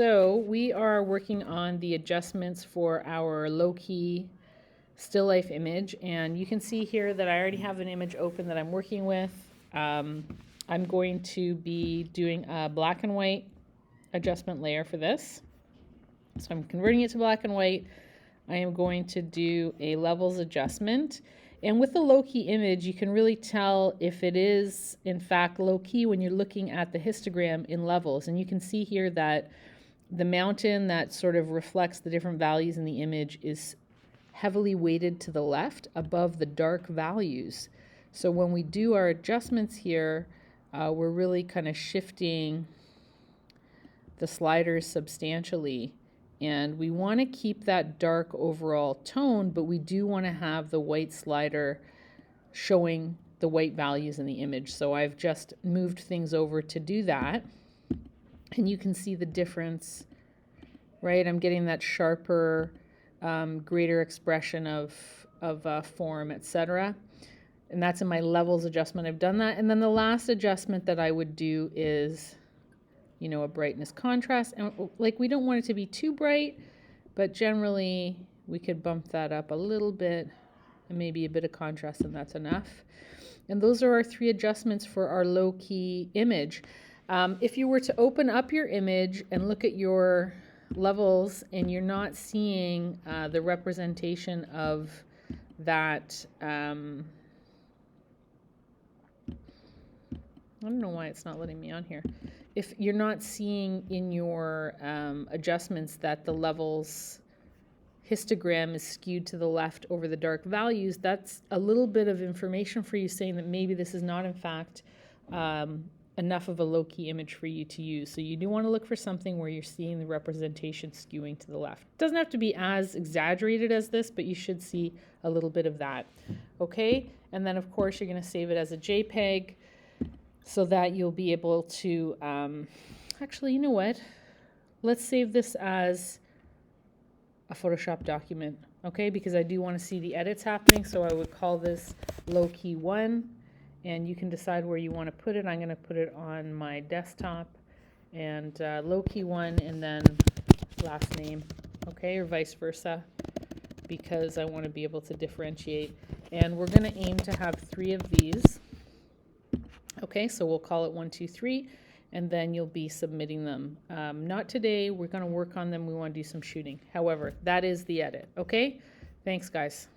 so we are working on the adjustments for our low-key still life image, and you can see here that I already have an image open that I'm working with. I'm going to be doing a black and white adjustment layer for this. So I'm converting it to black and white. I am going to do a levels adjustment. And with the low-key image, you can really tell if it is, in fact, low-key when you're looking at the histogram in levels. And you can see here that the mountain that sort of reflects the different values in the image is heavily weighted to the left above the dark values. So when we do our adjustments here, we're really kind of shifting the sliders substantially. And we want to keep that dark overall tone, but we do want to have the white slider showing the white values in the image. So I've just moved things over to do that. And you can see the difference, right? I'm getting that sharper, greater expression of form, etc. And that's in my levels adjustment. I've done that. And then the last adjustment that I would do is, you know, a brightness contrast. And like, we don't want it to be too bright, but generally we could bump that up a little bit and maybe a bit of contrast, and that's enough. And those are our 3 adjustments for our low-key image. If you were to open up your image and look at your levels and you're not seeing the representation of that, I don't know why it's not letting me on here. If you're not seeing in your adjustments that the levels histogram is skewed to the left over the dark values, that's a little bit of information for you saying that maybe this is not in fact enough of a low-key image for you to use. So you do want to look for something where you're seeing the representation skewing to the left. It doesn't have to be as exaggerated as this, but you should see a little bit of that. Okay, and then of course you're going to save it as a JPEG, so that you'll be able to, actually, you know what? Let's save this as a Photoshop document, okay? Because I do want to see the edits happening, so I would call this low-key 1, and you can decide where you want to put it. I'm going to put it on my desktop, and low-key 1, and then last name, okay? Or vice versa, because I want to be able to differentiate. And we're going to aim to have 3 of these. Okay, so we'll call it 1, 2, 3, and then you'll be submitting them. Not today, we're going to work on them. We want to do some shooting. However, that is the edit. Okay, thanks guys.